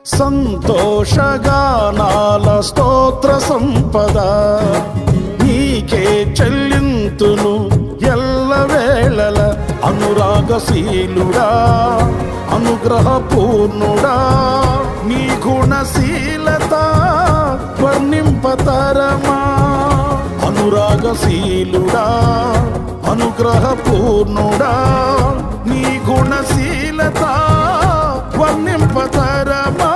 సంతోషగానాల స్తోత్ర సంపద నీకే చెల్లింతును ఎల్లవేళల. అనురాగశీలుడా అనుగ్రహపూర్ణుడా నీ గుణశీలత వర్ణింపతరమా. అనురాగశీలుడా అనుగ్రహపూర్ణుడా నీ గుణశీలత వర్ణింపతరమా.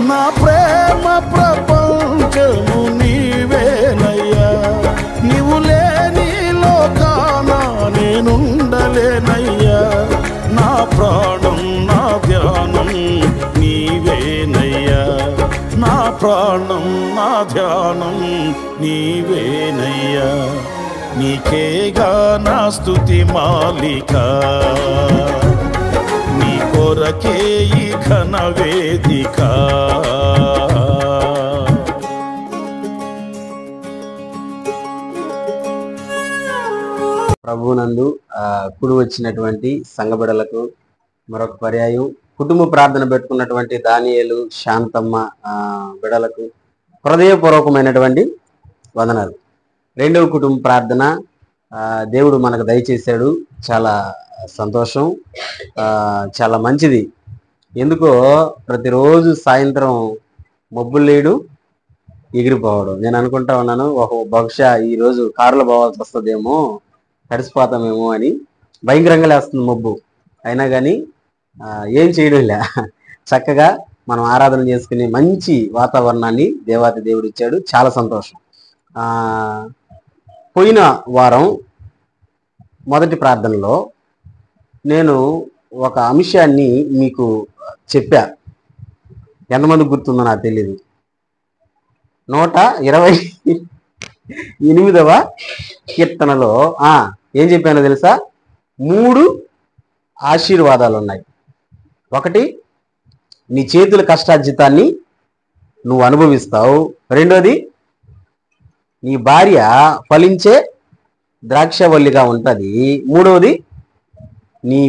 నా ప్రేమ ప్రపంచము నీవేనయ్యా, నీవు లేని లోకాన నేనుండలేనయ్యా. నా ప్రాణం నా ధ్యానం నీవేనయ్యా, నా ప్రాణం నా ధ్యానం నీవేనయ్యా. నీకేగా నా స్తుతి మాలిక, నీ కొరకే ఈ ఘన వేదిక. ప్రభువునందు కుడి వచ్చినటువంటి సంఘబిడలకు మరొక పర్యాయం, కుటుంబ ప్రార్థన పెట్టుకున్నటువంటి దానియేలు శాంతమ్మ బిడలకు హృదయపూర్వకమైనటువంటి వందనాలు. రెండవ కుటుంబ ప్రార్థన దేవుడు మనకు దయచేశాడు. చాలా సంతోషం, చాలా మంచిది. ఎందుకో ప్రతిరోజు సాయంత్రం మబ్బులు లేడు ఎగిరిపోవడం. నేను అనుకుంటా ఉన్నాను, బహుశా ఈరోజు కారులో పోవాల్సి వస్తుందేమో, తడిసిపోతామేమో అని. భయంకరంగా లేస్తుంది మబ్బు, అయినా కానీ ఏం చేయడంలే. చక్కగా మనం ఆరాధన చేసుకునే మంచి వాతావరణాన్ని దేవాతి దేవుడు ఇచ్చాడు. చాలా సంతోషం. పోయిన వారం మొదటి ప్రార్థనలో నేను ఒక అంశాన్ని మీకు చెప్పా. ఎంతమంది గుర్తుందో నాకు తెలియదు. 128వ కీర్తనలో ఏం చెప్పానో తెలుసా? 3 ఆశీర్వాదాలు ఉన్నాయి. ఒకటి, నీ చేతుల కష్టార్జితాన్ని నువ్వు అనుభవిస్తావు. రెండోది, నీ భార్య ఫలించే ద్రాక్షవల్లిగా ఉంటుంది. మూడవది, నీ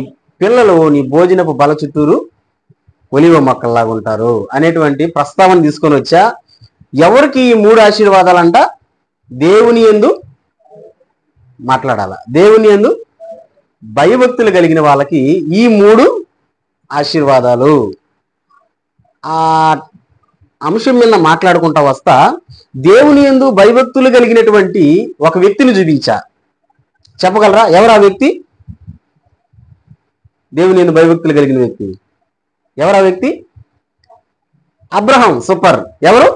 పిల్లలు నీ భోజనపు బల చుట్టూరు ఒలివ మొక్కల్లాగా ఉంటారు అనేటువంటి ప్రస్తావన తీసుకొని వచ్చా. ఎవరికి ఈ 3 ఆశీర్వాదాలంట? దేవుని యందు మాట్లాడాల. దేవుని యందు భయభక్తులు కలిగిన వాళ్ళకి ఈ 3 ఆశీర్వాదాలు. ఆ అంశం మీద మాట్లాడుకుంటా వస్తా దేవుని యందు భయభక్తులు కలిగినటువంటి ఒక వ్యక్తిని చూపించా. చెప్పగలరా ఎవరు ఆ వ్యక్తి? దేవుని యందు భయభక్తులు కలిగిన వ్యక్తి ఎవరు? ఆ వ్యక్తి అబ్రహాం. సూపర్. ఎవరు?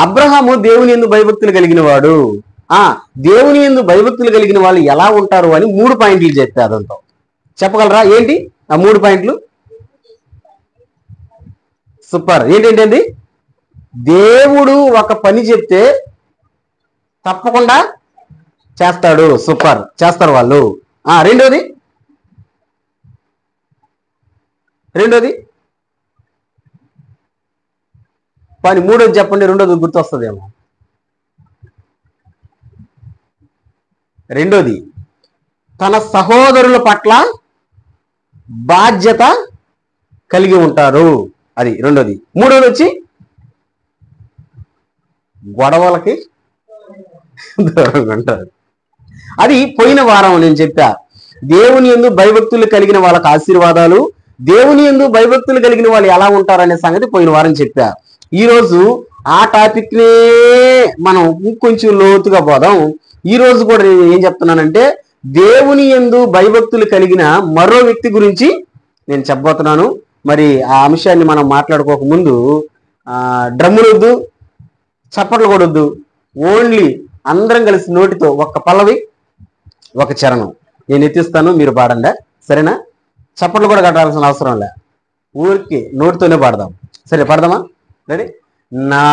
అబ్రహాము దేవుని యందు భయభక్తులు కలిగిన వాడు. దేవుని యందు భయభక్తులు కలిగిన వాళ్ళు ఎలా ఉంటారు అని 3 పాయింట్లు చెప్పా. అదంతా చెప్పగలరా? ఏంటి ఆ 3 పాయింట్లు? సూపర్. ఏంటంటే, దేవుడు ఒక పని చెప్తే తప్పకుండా చేస్తాడు. సూపర్, చేస్తారు వాళ్ళు. రెండోది పని. మూడోది చెప్పండి. రెండోది గుర్తొస్తుందేమో. రెండోది, తన సహోదరుల పట్ల బాధ్యత కలిగి ఉంటారు. అది రెండోది. మూడోది వచ్చి గొడవలకి దూరంగా ఉంటారు. అది పోయిన వారం నేను చెప్పా. దేవుని యందు భయభక్తులు కలిగిన వాళ్ళకి ఆశీర్వాదాలు, దేవుని యందు భయభక్తులు కలిగిన వాళ్ళు ఎలా ఉంటారనే సంగతి పోయిన వారం చెప్పా. ఈరోజు ఆ టాపిక్ నే మనం ఇంకొంచెం లోతుగా పోదాం. ఈ రోజు కూడా నేను ఏం చెప్తున్నానంటే, దేవుని యందు భయభక్తులు కలిగిన మరో వ్యక్తి గురించి నేను చెప్పబోతున్నాను. మరి ఆ అంశాన్ని మనం మాట్లాడుకోక ముందు డ్రమ్ములు వద్దు, చప్పట్లు కూడా వద్దు. ఓన్లీ అందరం కలిసి నోటితో ఒక పల్లవి ఒక చరణం నేను ఎత్తిస్తాను, మీరు పాడండి. సరేనా? చప్పట్లు కూడా కట్టాల్సిన అవసరం లే, ఊరికి నోటితోనే పాడదాం. సరే, పాడదామా? రెడీ? నా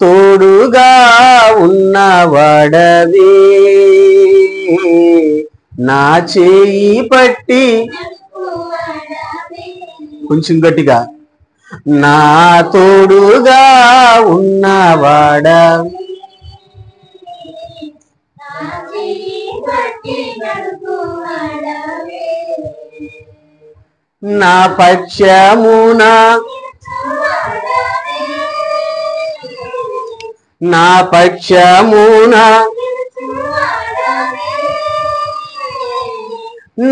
తోడుగా ఉన్నవాడవే, నా చేయి పట్టి, కొంచెం గట్టిగా, నా తోడుగా ఉన్నవాడా, నా పక్షమున నా పక్షమున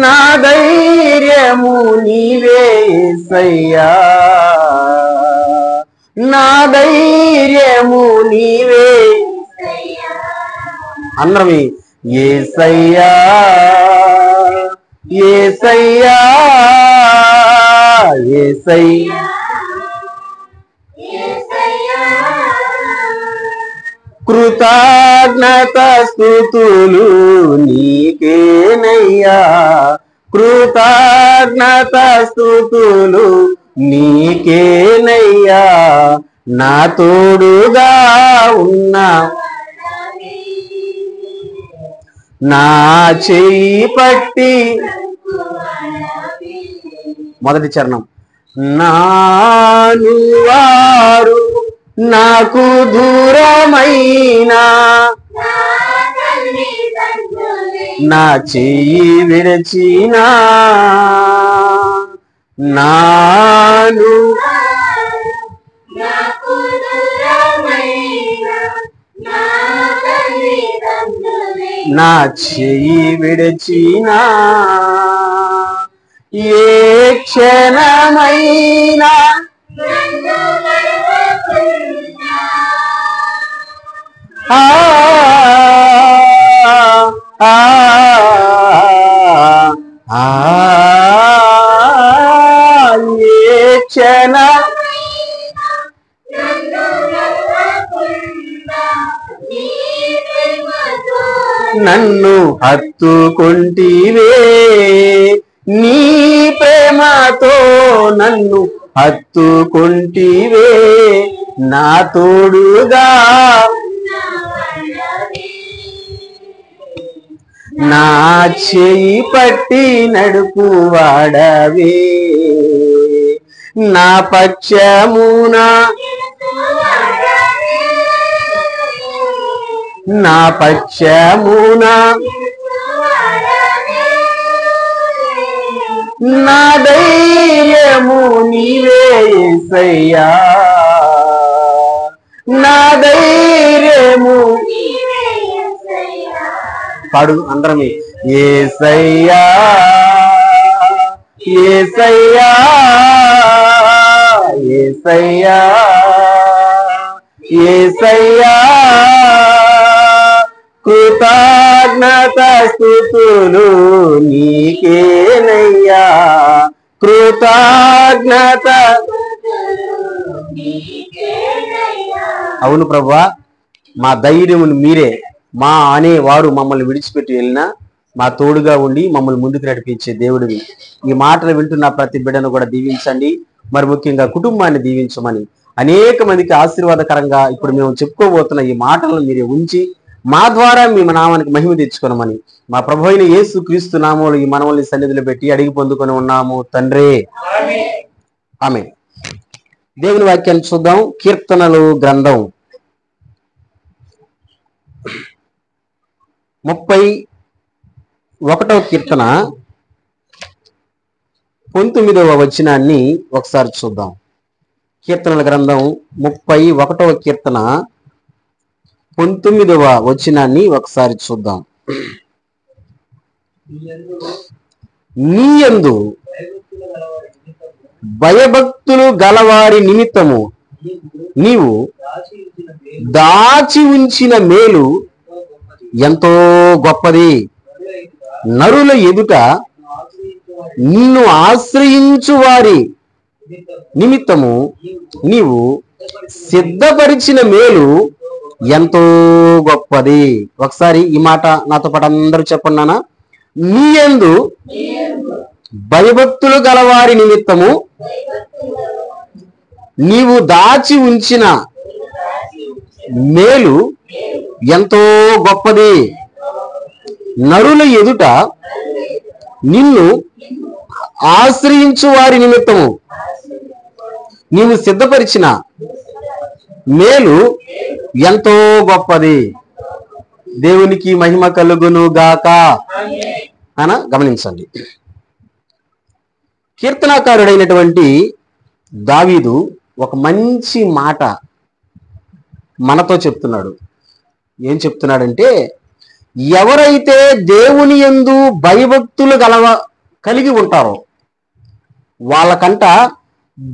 నా ధైర్యము నీవే యేసయ్యా నా ధైర్యము నీవే అందరమే యేసయ్యా యేసయ్యా యేసయ్యా కృతజ్ఞత స్తుతులు నీకేనయ్యా కృతజ్ఞత స్తుతులు నీకేనయ్యా నా తోడుగా ఉన్న నా చెయ్యి పట్టి మొదటి చరణం నాను వారు నాకు దూరమైనా నా చెయ్యి విడచినా నాను నా చెయ్యి విడచినా ఏ క్షణమైనా ఆ ఆ ఆ ఏ క్షణ నన్ను హత్తుకుంటివే నీ ప్రేమతో నన్ను హత్తుకుంటివే నా తోడుగా నా చెయ్యి పట్టి నడుపువాడవే నా పక్షమున నా పక్షమున నా ధైర్యము నీవే యేసయ్యా నా ధైర్యము పాడు అందరమే యేసయ్యా యేసయ్యా యేసయ్యా యేసయ్యా కృతజ్ఞత స్తుతులు నీకేనయ్యా కృతజ్ఞత అవును ప్రభువా మా ధైర్యమును మీరే మా అనేవారు మమ్మల్ని విడిచిపెట్టి వెళ్ళినా మా తోడుగా ఉండి మమ్మల్ని ముందుకు నడిపించే దేవుడివి ఈ మాటలు వింటున్న ప్రతి బిడ్డను కూడా దీవించండి మరి ముఖ్యంగా కుటుంబాన్ని దీవించమని అనేక మందికి ఆశీర్వాదకరంగా ఇప్పుడు మేము చెప్పుకోబోతున్న ఈ మాటలను మీరే ఉంచి మా ద్వారా మీ నామానికి మహిమ తెచ్చుకోనమని మా ప్రభు అయిన యేసు క్రీస్తు నామములో ఈ మనవల్ని సన్నిధిలో పెట్టి అడిగి పొందుకొని ఉన్నాము తండ్రి ఆమేన్. దేవుని వాక్యాన్ని చూద్దాం. కీర్తనలు గ్రంథం 31వ కీర్తన 19వ వచనాన్ని ఒకసారి చూద్దాం. కీర్తనల గ్రంథం 31వ కీర్తన 19వ వచనాన్ని ఒకసారి చూద్దాం. నీయందు భయభక్తులు గలవారి నిమిత్తము నీవు దాచి ఉంచిన మేలు ఎంతో గొప్పది. నరుల ఎదుట నిన్ను ఆశ్రయించు వారి నిమిత్తము నీవు సిద్ధపరిచిన మేలు ఎంతో గొప్పది. ఒకసారి ఈ మాట నాతో పాటు అందరూ చెప్పన్నానా? నీయందు భయభక్తులు గలవారి నిమిత్తము నీవు దాచి ఉంచిన మేలు ఎంతో గొప్పది. నరుల ఎదుట నిన్ను ఆశ్రయించు వారి నిమిత్తము నీవు సిద్ధపరిచిన మేలు ఎంతో గొప్పది. దేవునికి మహిమ కలుగును గాక అన గమనించండి. కీర్తనాకారుడైనటువంటి దావీదు ఒక మంచి మాట మనతో చెప్తున్నాడు. ఏం చెప్తున్నాడంటే, ఎవరైతే దేవుని యందు భయభక్తులు కలిగి ఉంటారో వాళ్ళకంట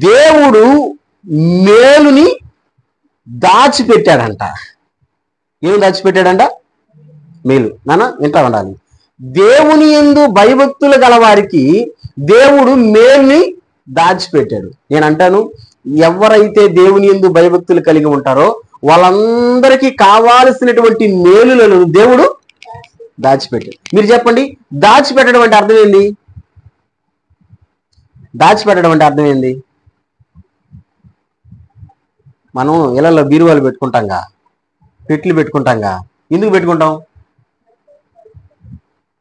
దేవుడు మేలుని దాచిపెట్టాడంట. ఏమి దాచిపెట్టాడంట? మేలు. నాన్న వింటా ఉండాలి. దేవుని యందు భయభక్తులు గలవారికి దేవుడు మేలుని దాచిపెట్టాడు. నేను అంటాను, ఎవరైతే దేవుని యందు భయభక్తులు కలిగి ఉంటారో వాళ్ళందరికీ కావాల్సినటువంటి మేలులను దేవుడు దాచిపెట్టాడు. మీరు చెప్పండి, దాచిపెట్టడం అంటే అర్థం ఏంది? దాచిపెట్టడం అంటే అర్థం ఏంది? మనం ఇళ్లలో బీరువాలు పెట్టుకుంటాంగా, పెట్లు పెట్టుకుంటాంగా. ఎందుకు పెట్టుకుంటాం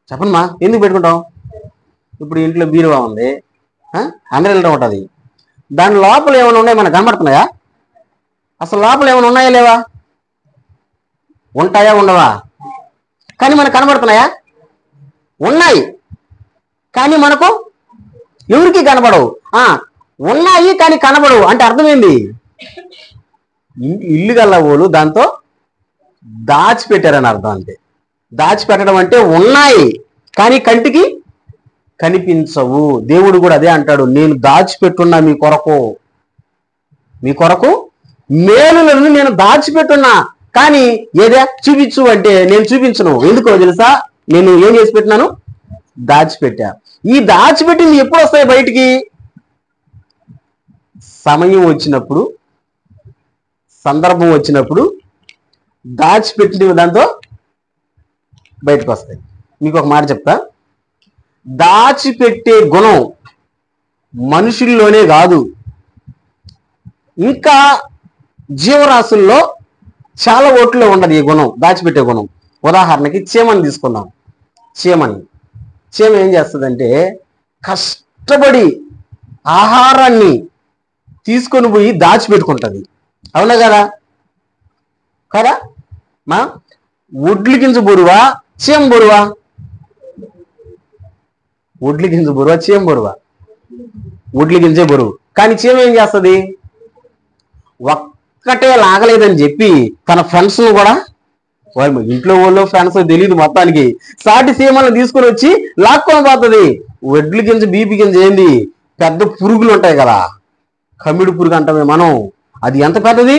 చెప్పండి మా? ఎందుకు పెట్టుకుంటాం? ఇప్పుడు ఇంట్లో బీరువా ఉంది, అందరి ఇంట్లో ఉంటుంది. దాని లోపల ఏమైనా ఉన్నాయి మనకు కనబడుతున్నాయా? అసలు లోపల ఏమైనా ఉన్నాయా లేవా? ఉంటాయా ఉండవా? కానీ మనకు కనబడుతున్నాయా? ఉన్నాయి, కానీ మనకు ఎవరికి కనబడవు. ఉన్నాయి కానీ కనబడవు అంటే అర్థమైంది, ఇల్లు గల్లవోలు దాంతో దాచిపెట్టారని అర్థం. అంతే. దాచిపెట్టడం అంటే ఉన్నాయి కానీ కంటికి కనిపించవు. దేవుడు కూడా అదే అంటాడు, నేను దాచిపెట్టున్నా మీ కొరకు మేలులను నేను దాచిపెట్టున్నా, కానీ ఏదే చూపించు అంటే నేను చూపించను. ఎందుకో తెలుసా? నేను ఏం చేసి పెట్టినాను? దాచిపెట్టా. ఈ దాచిపెట్టింది ఎప్పుడు వస్తాయి బయటికి? సమయం వచ్చినప్పుడు, సందర్భం వచ్చినప్పుడు దాచిపెట్టిన దాంతో బయటకు వస్తాయి. మీకు ఒక మాట చెప్తా, దాచిపెట్టే గుణం మనుషుల్లోనే కాదు, ఇంకా జీవరాశుల్లో చాలా ఓట్లో ఉండదు ఈ గుణం, దాచిపెట్టే గుణం. ఉదాహరణకి చీమని తీసుకుందాం. చీమ ఏం చేస్తుందంటే కష్టపడి ఆహారాన్ని తీసుకొని పోయి దాచిపెట్టుకుంటుంది. అవునా కదా? మా ఒడ్లు గింజ బరువా చీమ బరువా? ఒడ్లు గింజ బరువా చీమ బరువా? ఒడ్లు గింజే బరువు. కానీ చీమ ఏం చేస్తుంది? ఒక్కటే లాగలేదని చెప్పి తన ఫ్రెండ్స్ కూడా, ఇంట్లో వాళ్ళు ఫ్రెండ్స్ తెలియదు మొత్తానికి, సాటి చీమలను తీసుకొని వచ్చి లాక్కొని పోతుంది. ఒడ్లు గింజ బీపీ గింజ ఏంది? పెద్ద పురుగులు ఉంటాయి కదా, కమ్మిడి పురుగు అంటామే మనం. అది ఎంత పెద్దది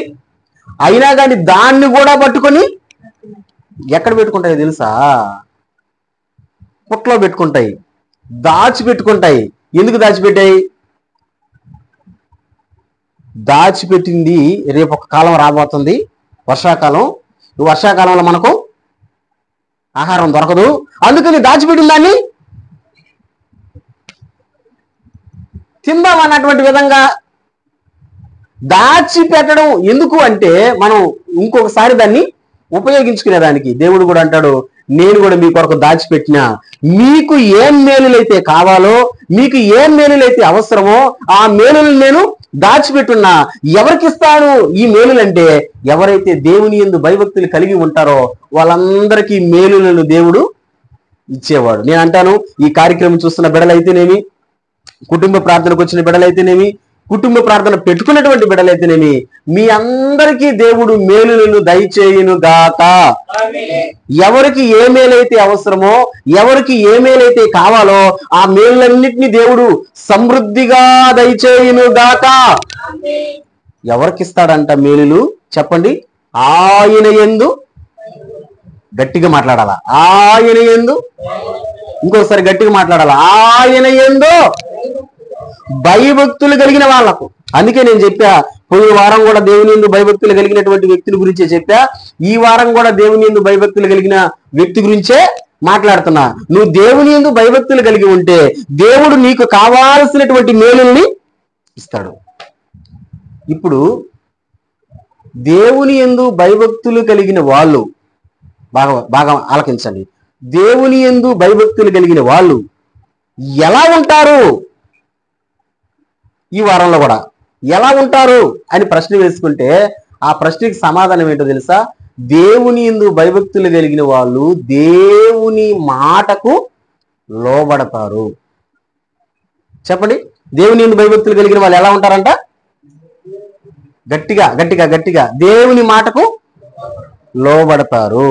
అయినా కానీ దాన్ని కూడా పట్టుకొని ఎక్కడ పెట్టుకుంటాయో తెలుసా? పుట్లో పెట్టుకుంటాయి, దాచిపెట్టుకుంటాయి. ఎందుకు దాచిపెట్టాయి? దాచిపెట్టింది రేపు ఒక కాలం రాబోతుంది, వర్షాకాలం. వర్షాకాలంలో మనకు ఆహారం దొరకదు, అందుకని దాచిపెట్టిన దాన్ని తిందాం అన్నటువంటి విధంగా దాచిపెట్టడం. ఎందుకు అంటే మనం ఇంకొకసారి దాన్ని ఉపయోగించుకునేదానికి. దేవుడు కూడా అంటాడు, నేను కూడా మీ కొరకు దాచిపెట్టినా, మీకు ఏం మేలులైతే కావాలో, మీకు ఏం మేలులైతే అవసరమో ఆ మేలులను నేను దాచిపెట్టున్నా. ఎవరికి ఇస్తాను ఈ మేలులంటే? ఎవరైతే దేవుని యందు భయభక్తులు కలిగి ఉంటారో వాళ్ళందరికీ మేలులను దేవుడు ఇచ్చేవాడు. నేను అంటాను, ఈ కార్యక్రమం చూస్తున్న బిడ్డలైతేనేమి, కుటుంబ ప్రార్థనకు వచ్చిన బిడ్డలైతేనేమి, కుటుంబ ప్రార్థన పెట్టుకున్నటువంటి బిడ్డలైతేనేమి, మీ అందరికీ దేవుడు మేలులను దయచేయును గాక. ఎవరికి ఏ మేలైతే అవసరమో, ఎవరికి ఏ మేలైతే కావాలో ఆ మేలులన్నిటినీ దేవుడు సమృద్ధిగా దయచేయును గాక. ఎవరికి ఇస్తాడంట మేలులు చెప్పండి? ఆయన యందు, గట్టిగా మాట్లాడాలా, ఆయన యందు, ఇంకోసారి గట్టిగా మాట్లాడాలా, ఆయన యందు భయభక్తులు కలిగిన వాళ్ళకు. అందుకే నేను చెప్పా, పోయిన వారం కూడా దేవుని యందు భయభక్తులు కలిగినటువంటి వ్యక్తుల గురించే చెప్పా, ఈ వారం కూడా దేవుని యందు భయభక్తులు కలిగిన వ్యక్తి గురించే మాట్లాడుతున్నా. నువ్వు దేవుని యందు భయభక్తులు కలిగి ఉంటే దేవుడు నీకు కావాల్సినటువంటి మేలుల్ని ఇస్తాడు. ఇప్పుడు దేవుని యందు భయభక్తులు కలిగిన వాళ్ళు బాగా ఆలకించండి. దేవుని యందు భయభక్తులు కలిగిన వాళ్ళు ఎలా ఉంటారు? ఈ వారంలో కూడా ఎలా ఉంటారు అని ప్రశ్న వేసుకుంటే ఆ ప్రశ్నకి సమాధానం ఏంటో తెలుసా? దేవుని యందు భయభక్తులు కలిగిన వాళ్ళు దేవుని మాటకు లోబడతారు. చెప్పండి, దేవుని యందు భయభక్తులు కలిగిన వాళ్ళు ఎలా ఉంటారంట? గట్టిగా గట్టిగా గట్టిగా దేవుని మాటకు లోబడతారు.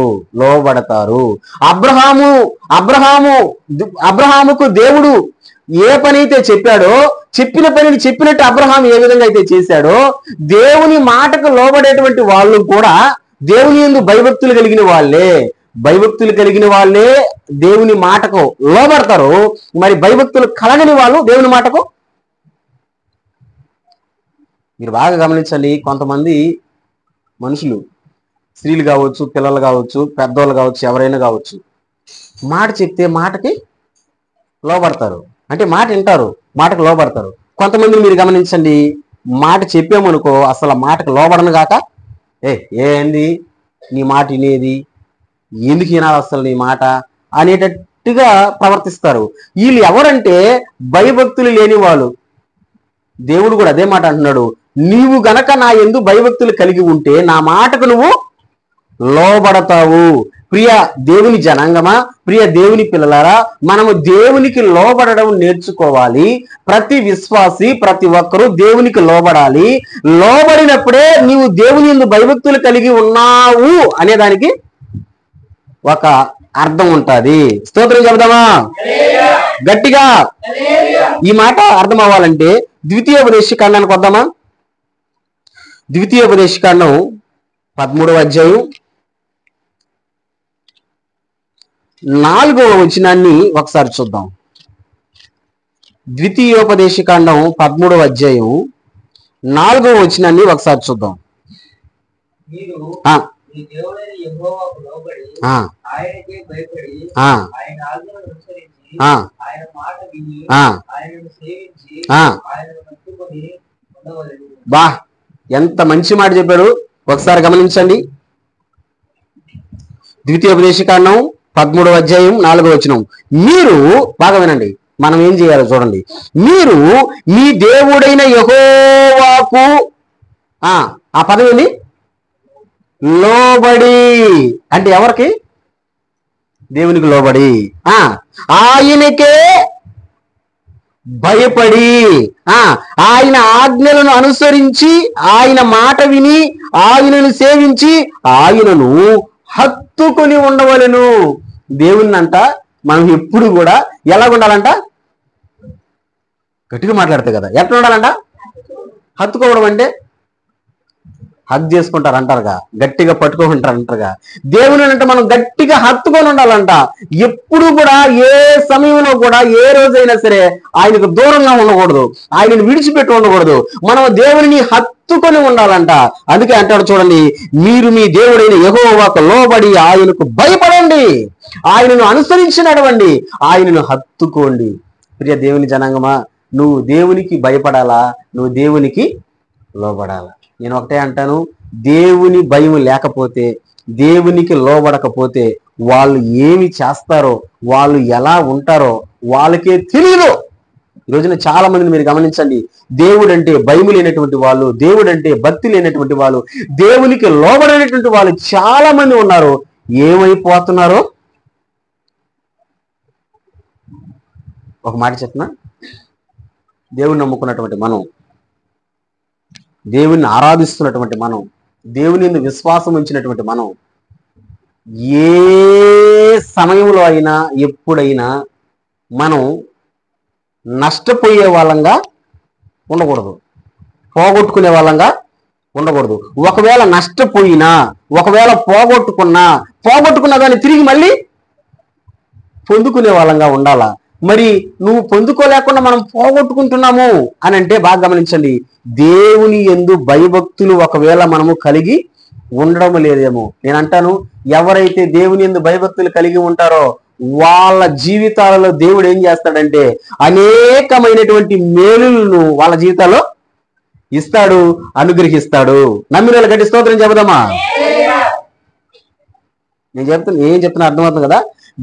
అబ్రహాముకు దేవుడు ఏ పని అయితే చెప్పాడో, చెప్పిన పనిని చెప్పినట్టు అబ్రహాం ఏ విధంగా అయితే చేశాడో, దేవుని మాటకు లోబడేటువంటి వాళ్ళు కూడా దేవుని యందు భయభక్తులు కలిగిన వాళ్ళే దేవుని మాటకు లోబడతారు. మరి భయభక్తులు కలగని వాళ్ళు దేవుని మాటకు, మీరు బాగా గమనించండి, కొంతమంది మనుషులు, స్త్రీలు కావచ్చు, పిల్లలు కావచ్చు, పెద్దవాళ్ళు కావచ్చు, ఎవరైనా కావచ్చు, మాట చెప్తే మాటకి లోబడతారు, అంటే మాట వింటారు, మాటకు లోబడతారు. కొంతమంది మీరు గమనించండి, మాట చెప్పామనుకో అసలు మాటకు లోబడను గాక, ఏంది నీ మాట వినేది, ఎందుకు వినాలి అసలు నీ మాట అనేటట్టుగా ప్రవర్తిస్తారు. వీళ్ళు ఎవరంటే భయభక్తులు లేని వాళ్ళు. దేవుడు కూడా అదే మాట అంటున్నాడు, నీవు గనక నా యందు భయభక్తులు కలిగి ఉంటే నా మాటకు నువ్వు లోబడతావు. ప్రియ దేవుని జనాంగమా, ప్రియ దేవుని పిల్లలారా, మనము దేవునికి లోబడడం నేర్చుకోవాలి. ప్రతి విశ్వాసి, ప్రతి ఒక్కరూ దేవునికి లోబడాలి. లోబడినప్పుడే నీవు దేవుని యందు భయభక్తులు కలిగి ఉన్నావు అనేదానికి ఒక అర్థం ఉంటుంది. స్తోత్రం చెబుదామా గట్టిగా? ఈ మాట అర్థం అవ్వాలంటే ద్వితీయోపదేశకాండానికి వద్దామా? ద్వితీయోపదేశకాండం 13వ అధ్యాయం 4వ వచనాన్ని ఒకసారి చూద్దాం. ద్వితీయోపదేశకాండం 13వ అధ్యాయం 4వ వచనాన్ని ఒకసారి చూద్దాం. బా, ఎంత మంచి మాట చెప్పాడు, ఒకసారి గమనించండి. ద్వితీయోపదేశకాండం 13వ అధ్యాయం 4వ వచనం. మీరు బాగా వినండి, మనం ఏం చేయాలో చూడండి. మీరు మీ దేవుడైన యెహోవాకు, ఆ పదం ఏంది? లోబడి, అంటే ఎవరికి? దేవునికి లోబడి, ఆయనకే భయపడి, ఆయన ఆజ్ఞలను అనుసరించి, ఆయన మాట విని, ఆయనను సేవించి, ఆయనను హత్తుకొని ఉండవలెను. దేవుణ్ణంట మనం ఎప్పుడు కూడా ఎలా ఉండాలంట? గట్టిగా మాట్లాడితే కదా, ఎట్లా ఉండాలంట? హత్తుకోవడం అంటే హగ్ చేసుకుంటారు అంటారుగా, గట్టిగా పట్టుకుంటారు అంటారుగా. దేవుని అంటే మనం గట్టిగా హత్తుకొని ఉండాలంట. ఎప్పుడు కూడా, ఏ సమయంలో కూడా, ఏ రోజైనా సరే ఆయనకు దూరంగా ఉండకూడదు, ఆయనను విడిచిపెట్టి ఉండకూడదు. మనం దేవుని హత్తుకొని ఉండాలంట. అందుకే అంటాడు చూడండి, మీరు మీ దేవుడైన యెహోవాకు లోబడి ఆయనకు భయపడండి, ఆయనను అనుసరించి నడవండి, ఆయనను హత్తుకోండి. ప్రియ దేవుని జనాంగమా, నువ్వు దేవునికి భయపడాలా? నువ్వు దేవునికి లోబడాలా? నేను ఒకటే అంటాను, దేవుని భయం లేకపోతే, దేవునికి లోబడకపోతే వాళ్ళు ఏమి చేస్తారో, వాళ్ళు ఎలా ఉంటారో వాళ్ళకే తెలియదు. ఈ రోజున చాలా మందిని మీరు గమనించండి, దేవుడు అంటే భయం లేనటువంటి వాళ్ళు, దేవుడు అంటే భక్తి లేనటువంటి వాళ్ళు, దేవునికి లోబడేటువంటి వాళ్ళు చాలా మంది ఉన్నారు. ఏమైపోతున్నారో ఒక మాట చెప్తున్నా, దేవుని నమ్ముకున్నటువంటి మనం, దేవుణ్ణి ఆరాధిస్తున్నటువంటి మనం, దేవుని యందు విశ్వాసం ఉంచినటువంటి మనం, ఏ సమయంలో అయినా ఎప్పుడైనా మనం నష్టపోయే వాళ్ళంగా ఉండకూడదు, పోగొట్టుకునే వాళ్ళంగా ఉండకూడదు. ఒకవేళ నష్టపోయినా, ఒకవేళ పోగొట్టుకున్నా కానీ తిరిగి మళ్ళీ పొందుకునే వాళ్ళంగా ఉండాలా. మరి నువ్వు పొందుకోలేకుండా మనం పోగొట్టుకుంటున్నాము అని అంటే బాగా గమనించండి, దేవుని యందు భయభక్తులు ఒకవేళ మనము కలిగి ఉండడం లేదేమో. నేను అంటాను, ఎవరైతే దేవుని యందు భయభక్తులు కలిగి ఉంటారో వాళ్ళ జీవితాలలో దేవుడు ఏం చేస్తాడంటే అనేకమైనటువంటి మేలులను వాళ్ళ జీవితాల్లో ఇస్తాడు, అనుగ్రహిస్తాడు. నమ్మిన వాళ్ళ గట్టి స్తోత్రం చెబుదామా? ఏం చెప్తున్నా అర్థమవుతుంది కదా?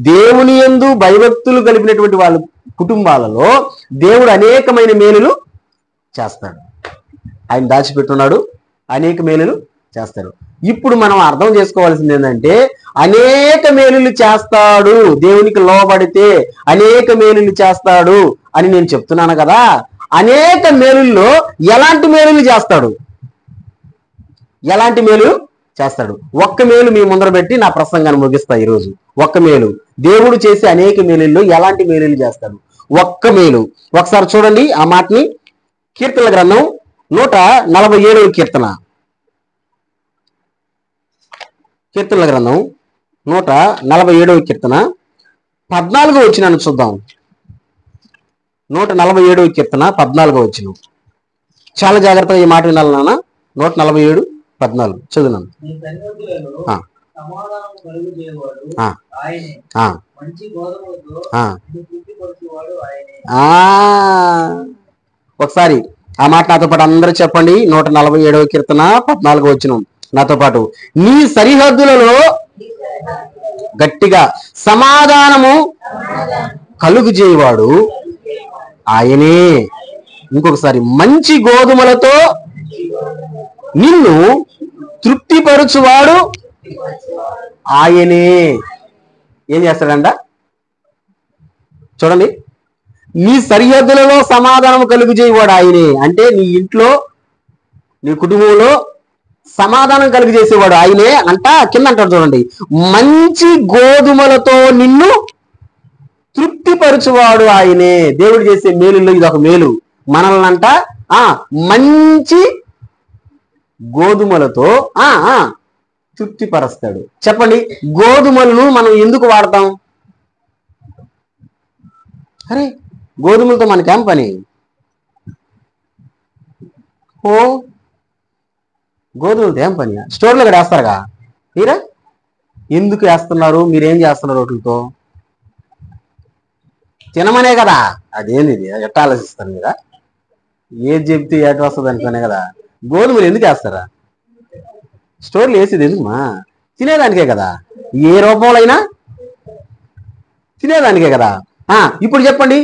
దేవుని యందు భయభక్తులు కలిపినటువంటి వాళ్ళ కుటుంబాలలో దేవుడు అనేకమైన మేలులు చేస్తాడు. ఆయన దాచిపెట్టున్నాడు, అనేక మేలులు చేస్తాడు. ఇప్పుడు మనం అర్థం చేసుకోవాల్సింది ఏంటంటే, అనేక మేలులు చేస్తాడు, దేవునికి లోబడితే అనేక మేలులు చేస్తాడు అని నేను చెప్తున్నాను కదా. అనేక మేలుల్లో ఎలాంటి మేలులు చేస్తాడు? ఎలాంటి మేలు చేస్తాడు? ఒక్క మేలు మీ ముందర పెట్టి నా ప్రసంగాన్ని ముగిస్తా ఈరోజు. ఒక్క మేలు, దేవుడు చేసే అనేక మేలుల్లో ఎలాంటి మేలులు చేస్తాడు? ఒక్క మేలు. ఒకసారి చూడండి ఆ మాటని. కీర్తనల గ్రంథం 147వ కీర్తన. కీర్తనల గ్రంథం 147వ కీర్తన 14వ వచనాన్ని చూద్దాం. 147వ కీర్తన 14వ వచనం. చాలా జాగ్రత్తగా ఈ మాట వినాలి నాన్న. 147:14 చదువున్నాను. ఒకసారి ఆ మాట నాతో పాటు అందరూ చెప్పండి. 147వ కీర్తన 14వ వచనం నాతో పాటు. నీ సరిహద్దులలో గట్టిగా సమాధానము కలుగు చేయవాడు ఆయనే. ఇంకొకసారి, మంచి గోధుమలతో నిన్ను తృప్తిపరచువాడు ఆయనే. ఏం చేస్తాడంట చూడండి. నీ సరిహద్దులలో సమాధానం కలుగు చేయవాడు ఆయనే అంటే నీ ఇంట్లో, నీ కుటుంబంలో సమాధానం కలుగు చేసేవాడు ఆయనే అంట. కింద అంటాడు చూడండి, మంచి గోధుమలతో నిన్ను తృప్తిపరచువాడు ఆయనే. దేవుడు చేసే మేలుల్లో ఇది ఒక మేలు. మనల్ని అంట మంచి గోధుమలతో తృప్తిపరుస్తాడు. చెప్పండి, గోధుమలను మనం ఎందుకు వాడతాం? అరే గోధుమలతో మనకేం పని? గోధుమలతో ఏం పని? స్టోర్లో కూడా వేస్తారుగా మీరా? ఎందుకు వేస్తున్నారు? మీరేం చేస్తున్నారు వాటితో? తినమనే కదా. అదేంది ఎట్లా ఆలోచిస్తారు మీరా? ఏది చెప్తే ఎటు వస్తుంది అనుకునే కదా. గోధుమలు ఎందుకు వేస్తారా? స్టోర్లు వేసేది ఎందుకుమా? తినేదానికే కదా. ఏ రూపంలో అయినా తినేదానికే కదా. ఇప్పుడు చెప్పండి,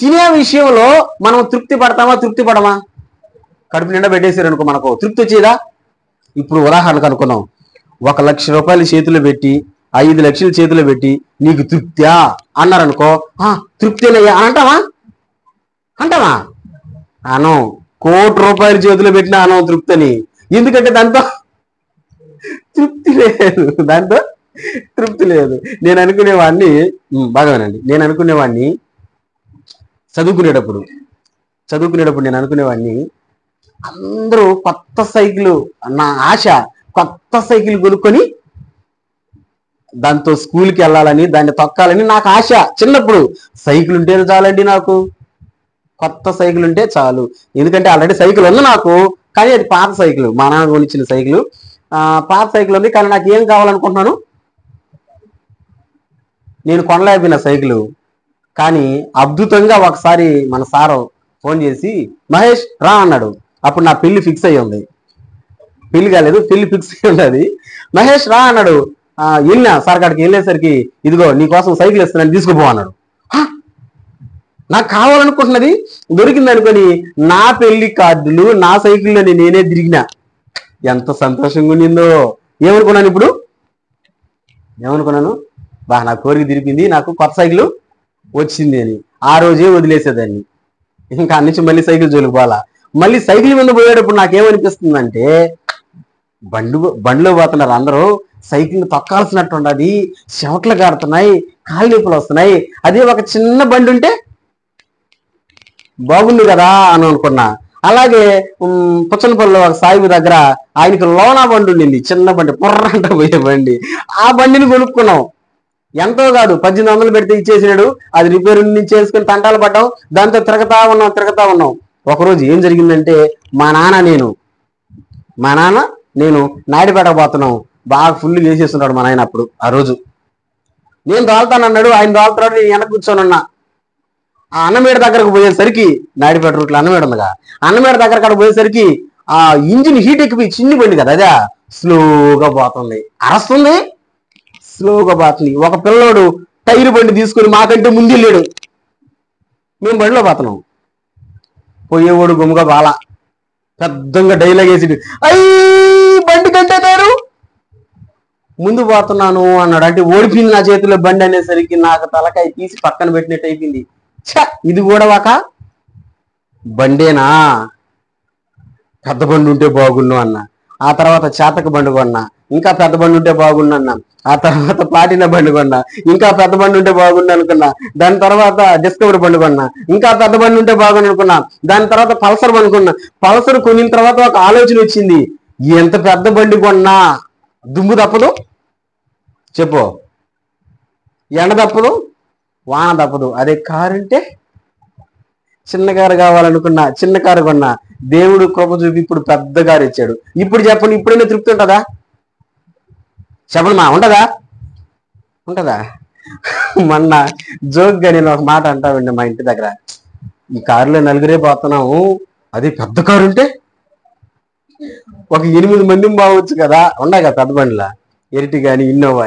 తినే విషయంలో మనం తృప్తి పడతామా? తృప్తి పడమా? కడుపు నిండా పెట్టేసారు అనుకో, మనకు తృప్తి వచ్చేదా? ఇప్పుడు ఉదాహరణకు అనుకున్నాం, 1 లక్ష రూపాయలు చేతిలో పెట్టి 5 లక్షలు చేతిలో పెట్టి నీకు తృప్తియా అన్నారనుకో, తృప్తినయ్యా అని అంటావా? అనం. 1 కోటి రూపాయలు చేతిలో పెట్టినా అనం తృప్తి అని. ఎందుకంటే దాంతో తృప్తి లేదు. దాంతో తృప్తి లేదు. నేను అనుకునేవాడిని, బాగా వినండి, నేను అనుకునేవాడిని చదువుకునేటప్పుడు నేను అనుకునేవాడిని, అందరూ కొత్త సైకిల్, నా ఆశ కొత్త సైకిల్ కొనుక్కొని దాంతో స్కూల్కి వెళ్ళాలని, దాన్ని తొక్కాలని నాకు ఆశ. చిన్నప్పుడు సైకిల్ ఉంటే చాలండి నాకు, కొత్త సైకిల్ ఉంటే చాలు. ఎందుకంటే ఆల్రెడీ సైకిల్ ఉంది నాకు, కానీ అది పాత సైకిల్, మా నాన్న కొనిచ్చిన సైకిల్. పాత సైకిల్ ఉంది, కానీ నాకు ఏం కావాలనుకుంటున్నాను, నేను కొనలేకపోయిన సైకిల్. కానీ అద్భుతంగా ఒకసారి మన సారు ఫోన్ చేసి, మహేష్ రా అన్నాడు. అప్పుడు నా పెళ్లి ఫిక్స్ అయ్యి ఉంది. పెళ్లి కాలేదు, పెళ్లి ఫిక్స్ అయ్యి ఉన్నది. మహేష్ రా అన్నాడు. వెళ్ళినా సార్ కాడికి వెళ్ళేసరికి, ఇదిగో నీకోసం సైకిల్ ఇస్తున్నాను తీసుకుపో అన్నాడు. నాకు కావాలనుకుంటున్నది దొరికింది అనుకొని నా పెళ్లి కార్డులు నా సైకిల్లోని నేనే తిరిగినా. ఎంత సంతోషంగా ఉండిందో. ఏమనుకున్నాను ఇప్పుడు? ఏమనుకున్నాను? నా కోరిక తిరిగింది, నాకు కొత్త సైకిల్ వచ్చింది అని. ఆ రోజే వదిలేసేదాన్ని. ఇంకా అన్నించి మళ్ళీ సైకిల్ జోలికి పోవాలా. మళ్ళీ సైకిల్ మీద పోయేటప్పుడు నాకేమనిపిస్తుందంటే, బండిలో పోతున్నారు అందరూ, సైకిల్ తొక్కాల్సినట్టు ఉండదు, చెమటలు కారుతున్నాయి, కాళ్ళు నొప్పులు వస్తున్నాయి. అదే ఒక చిన్న బండి ఉంటే బాగుంది కదా అని అనుకున్నా. అలాగే పుచ్చనపల్లిలో ఒక సాయిబు దగ్గర ఆయనకి లోనా బండి ఉండింది, చిన్న బండి, పొర్రంట పోయే బండి. ఆ బండిని కొనుక్కున్నాం. ఎంతో కాదు, 1800 పెడితే ఇచ్చేసినాడు. అది రిపేర్ నుంచి చేసుకుని తంటాలు పడ్డాం. దాంతో తిరగతా ఉన్నాం. ఒకరోజు ఏం జరిగిందంటే, మా నాన్న నేను నాయుడుపేట పోతున్నాం. బాగా ఫుల్ చేసేస్తున్నాడు మా నాయన. అప్పుడు ఆ రోజు నేను దోలుతానన్నాడు, ఆయన దోలుతున్నాడు, నేను వెనక కూర్చోనున్నా. ఆ అన్నమేడ దగ్గరకు పోయేసరికి, నాయుడుపేట రూట్లో అన్నమేడ ఉందిగా, అన్నమేడ దగ్గర అక్కడ పోయేసరికి ఆ ఇంజిన్ హీట్ ఎక్కిపోయి, చిన్ని బండి కదా అదే, స్లోగా పోతుంది, అరస్తుంది, స్లోగా పోతుంది. ఒక పిల్లోడు టైరు బండి తీసుకుని మాకంటే ముందు వెళ్ళాడు. మేము బండిలో పోతున్నాం. పోయేవాడు గుమ్మగా బాల పెద్దంగా డైలాగ్ వేసి, బండి కంటే టైరు ముందు పోతున్నాను అన్నాడు. అంటే ఓడిపోయింది నా చేతిలో బండి అనేసరికి నాకు తలకాయ తీసి పక్కన పెట్టినట్టు అయిపోయింది. ఇది కూడా బండేనా, పెద్ద బండి ఉంటే బాగుండు అన్న. ఆ తర్వాత చేతక బండి కొన్నా, ఇంకా పెద్ద బండి ఉంటే బాగుండు అన్న. ఆ తర్వాత ప్లాటినా బండి కొన్నా, ఇంకా పెద్ద బండి ఉంటే బాగుండు అనుకున్నా. దాని తర్వాత డిస్కవరీ బండి కొన్నా, ఇంకా పెద్ద బండి ఉంటే బాగుండు అనుకున్నా. దాని తర్వాత పల్సర్ బండి కొన్నా. పల్సర్ కొనిన తర్వాత ఒక ఆలోచన వచ్చింది, ఎంత పెద్ద బండి కొన్నా దుమ్ము తప్పదు, చెప్పు, ఎండ తప్పదు, వాన తప్పదు. అదే కారు అంటే చిన్న కారు కావాలనుకున్నా, చిన్న కారు కొన్నా. దేవుడు కృప చూపి ఇప్పుడు పెద్ద కారు ఇచ్చాడు. ఇప్పుడు చెప్పండి, ఇప్పుడైనా తృప్తి ఉంటుందా? చెప్పండి మా, ఉంటుందా? ఉంటుందా? మొన్న జోక్గా నేను ఒక మాట అంటామండి మా ఇంటి దగ్గర, ఈ కారులో నలుగురే పోతున్నాము, అది పెద్ద కారు ఉంటే ఒక 8 మంది బావచ్చు కదా, ఉన్నాయి కదా పెద్ద బండిలా, ఎరిటి కానీ ఇన్నోవా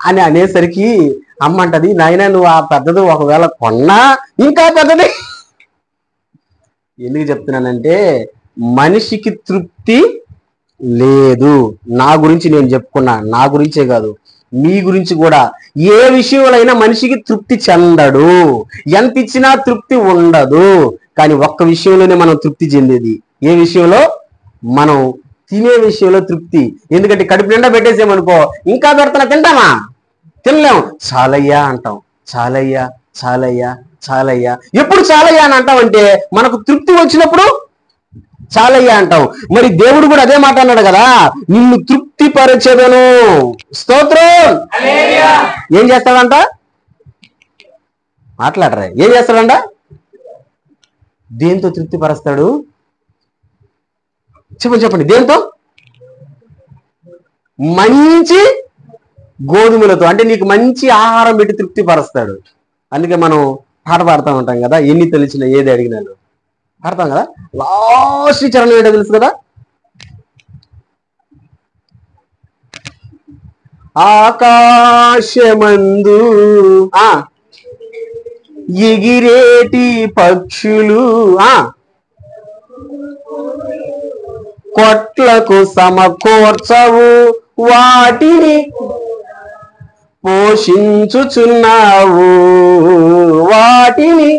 అని అనేసరికి అమ్మ అంటది, నాయన నువ్వు ఆ పెద్దది ఒకవేళ కొన్నా ఇంకా పెద్దది. ఎందుకు చెప్తున్నానంటే మనిషికి తృప్తి లేదు. నా గురించి నేను చెప్పుకున్నా, నా గురించే కాదు మీ గురించి కూడా. ఏ విషయంలో అయినా మనిషికి తృప్తి చెందడు, ఎంత ఇచ్చినా తృప్తి ఉండదు. కానీ ఒక్క విషయంలోనే మనం తృప్తి చెందేది. ఏ విషయంలో? మనం తినే విషయంలో తృప్తి. ఎందుకంటే కడుపు నిండా పెట్టేసామనుకో, ఇంకా పెడుతున్నా తింటామా? తినలేము. చాలయ్యా అంటాం, చాలయ్యా చాలయ్యా చాలయ్యా. ఎప్పుడు చాలయ్యా అని అంటామంటే మనకు తృప్తి వచ్చినప్పుడు చాలయ్యా అంటాం. మరి దేవుడు కూడా అదే మాట అన్నాడు కదా, నిన్ను తృప్తి పరచెదను. స్తోత్రం. ఏం చేస్తాడంట? మాట్లాడరా, ఏం చేస్తాడంట? దేంతో తృప్తి పరుస్తాడు? చెప్పండి, దేంతో? మంచి గోధుమలతో. అంటే నీకు మంచి ఆహారం పెట్టి తృప్తి పరుస్తాడు. అందుకే మనం పాట పాడుతూ ఉంటాం కదా, ఎన్ని తెలిసిన ఏది అడిగినాను పాడతాం కదా. లాస్ట్ చరణం ఏంటో తెలుసు కదా, ఆకాశమందు ఎగిరేటి పక్షులు కొట్లకు సమకూర్చవు, వాటిని పోషించుచున్నావు, వాటిని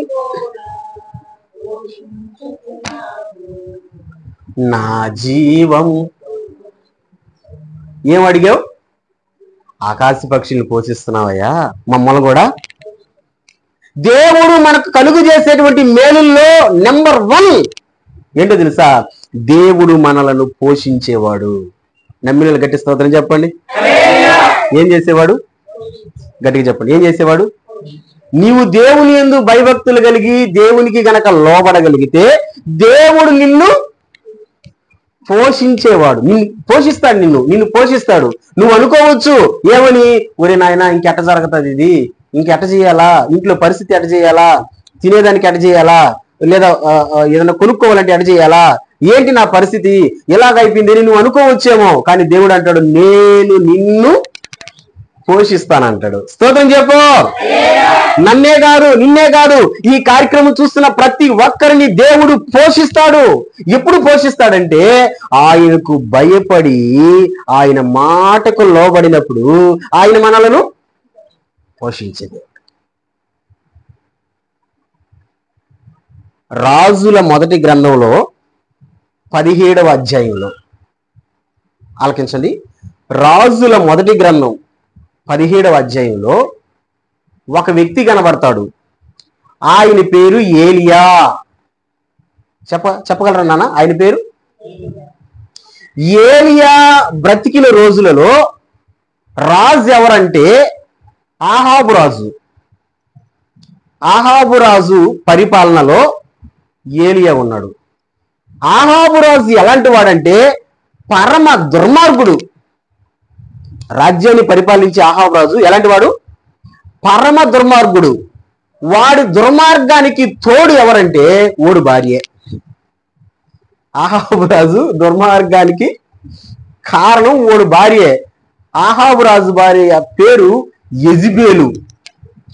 నా జీవం. ఏం అడిగావు? ఆకాశ పక్షుల్ని పోషిస్తున్నావయ్యా, మమ్మల్ని కూడా. దేవుడు మనకు కలుగు చేసేటువంటి మేలుల్లో నెంబర్ 1 ఏంటో తెలుసా? దేవుడు మనలను పోషించేవాడు. నమ్మిన గట్టి స్తోత్రం చెప్పండి. ఏం చేసేవాడు? గట్టిగా చెప్పండి, ఏం చేసేవాడు? నీవు దేవుని యందు భయభక్తులు కలిగి దేవునికి గనక లోబడగలిగితే దేవుడు నిన్ను పోషించేవాడు. పోషిస్తాడు, నిన్ను పోషిస్తాడు. నువ్వు అనుకోవచ్చు ఏమని, ఒరే నాయన ఇంకెట్ట జరుగుతుంది, ఇది ఇంకెట్ట చేయాలా, ఇంట్లో పరిస్థితి ఎట్ట చేయాలా, తినేదానికి ఎట్ట చేయాలా, లేదా ఏదైనా కొనుక్కోవాలంటే ఎట్ట చేయాలా, ఏంటి నా పరిస్థితి ఎలాగైపోయింది అని నువ్వు అనుకోవచ్చేమో. కానీ దేవుడు అంటాడు, నేను నిన్ను పోషిస్తానంటాడు. స్తోత్రం చెప్పు. నన్నే కాదు, నిన్నే కాదు, ఈ కార్యక్రమం చూస్తున్న ప్రతి ఒక్కరిని దేవుడు పోషిస్తాడు. ఎప్పుడు పోషిస్తాడంటే ఆయనకు భయపడి ఆయన మాటకు లోబడినప్పుడు ఆయన మనలను పోషించేది. రాజుల మొదటి గ్రంథంలో 17వ అధ్యాయంలో ఆలకించండి. రాజుల మొదటి గ్రంథం 17వ అధ్యాయంలో ఒక వ్యక్తి కనబడతాడు. ఆయన పేరు ఏలియా. చెప్పగలరా నాన్న? ఆయన పేరు ఏలియా. బ్రతికిన రోజులలో రాజు ఎవరంటే ఆహాబు రాజు. ఆహాబు రాజు పరిపాలనలో ఏలియా ఉన్నాడు. ఆహాబు రాజు ఎలాంటి వాడంటే పరమ దుర్మార్గుడు. రాజ్యాన్ని పరిపాలించే ఆహాబు రాజు ఎలాంటి వాడు? పరమ దుర్మార్గుడు. వాడి దుర్మార్గానికి తోడు ఎవరంటే ఓడు భార్యే. ఆహాబు రాజు దుర్మార్గానికి కారణం ఓడు భార్యే. ఆహాబు రాజు భార్య పేరు యెజబెలు.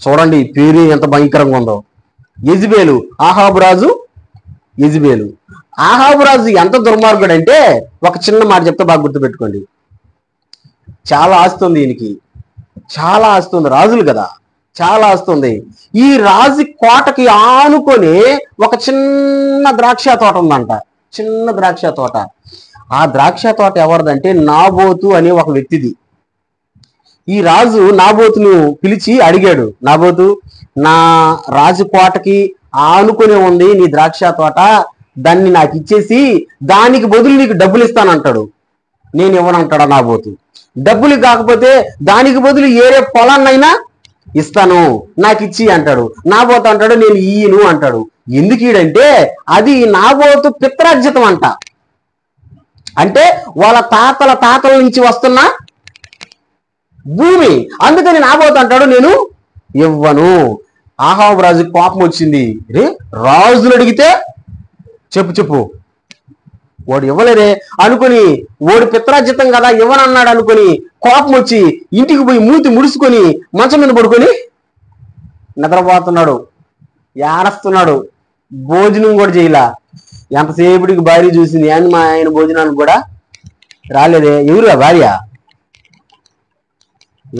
చూడండి ఈ పేరు ఎంత భయంకరంగా ఉందో. యెజబెలు, ఆహాబు రాజు యెజబెలు. ఆహాబు రాజు ఎంత దుర్మార్గుడు అంటే, ఒక చిన్న మాట చెప్తే బాగా గుర్తుపెట్టుకోండి. చాలా ఆస్తి ఉంది ఈయనకి, చాలా ఆస్తి ఉంది, రాజులు కదా. చాలా వస్తుంది. ఈ రాజు కోటకి ఆనుకొని ఒక చిన్న ద్రాక్ష తోట ఉందంట. చిన్న ద్రాక్ష తోట. ఆ ద్రాక్ష తోట ఎవరిదంటే నాబోతు అనే ఒక వ్యక్తిది. ఈ రాజు నాబోతును పిలిచి అడిగాడు, నాబోతు, నా రాజు కోటకి ఆనుకునే ఉంది నీ ద్రాక్ష తోట, దాన్ని నాకు ఇచ్చేసి దానికి బదులు నీకు డబ్బులు ఇస్తానంటాడు. నేను ఇవ్వనంటాడా నాబోతు. డబ్బులు కాకపోతే దానికి బదులు ఏరే పొలాన్నైనా ఇస్తాను, నాకు ఇచ్చి అంటాడు. నాబోతు అంటాడు నేను ఇయ్యను అంటాడు. ఎందుకు ఈడంటే అది నాబోతు పిత్రార్జితం అంట. అంటే వాళ్ళ తాతల నుంచి వస్తున్న భూమి. అందుకని నాబోతు అంటాడు నేను ఇవ్వను. ఆహాబు రాజుకి కోపం వచ్చింది. రే, రాజులు అడిగితే చెప్పు వాడు ఇవ్వలేరే అనుకుని, వాడు పిత్రార్జితం కదా ఇవ్వనన్నాడు అనుకుని కోపం వచ్చి ఇంటికి పోయి మూతి ముడుచుకొని మంచం మీద పడుకొని నిద్రపోతున్నాడు, ఏడస్తున్నాడు. భోజనం కూడా చేయలా. ఎంతసేపటికి భార్య చూసింది, అని మా ఆయన భోజనానికి కూడా రాలేదే. ఎవరురా భార్య?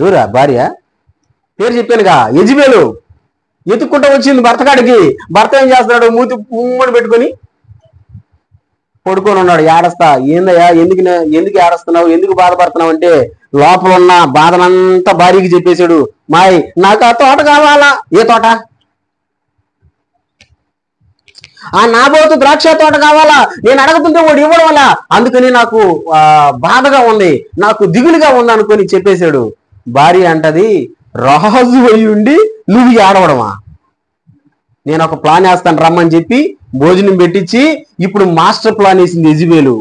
ఎవరా భార్య? పేరు చెప్పానుగా, యెజబెలు. ఎత్తుక్కుంటూ వచ్చింది భర్త కాడికి. భర్త ఏం చేస్తున్నాడు? మూతి ఉమ్మడి పెట్టుకొని పడుకొని ఉన్నాడు, ఏడస్తా. ఏందయ్యా, ఎందుకు ఏడస్తున్నావు, ఎందుకు బాధపడుతున్నావు అంటే, లోపల ఉన్న బాధనంతా భార్యకి చెప్పేశాడు. మాయ్, నాకు ఆ తోట కావాలా. ఏ తోట? ఆ నాబోతు ద్రాక్ష తోట కావాలా. నేను అడగతుంటే వాడు ఇవ్వడం వల్ల అందుకని నాకు బాధగా ఉంది, నాకు దిగులుగా ఉంది అనుకొని చెప్పేశాడు. భార్య అంటది, రాజు అయి ఉండి నువ్వు ఏడవడమా? నేను ఒక ప్లాన్ వేస్తాను రమ్మని చెప్పి భోజనం పెట్టించి ఇప్పుడు మాస్టర్ ప్లాన్ వేసింది యెజబెలు.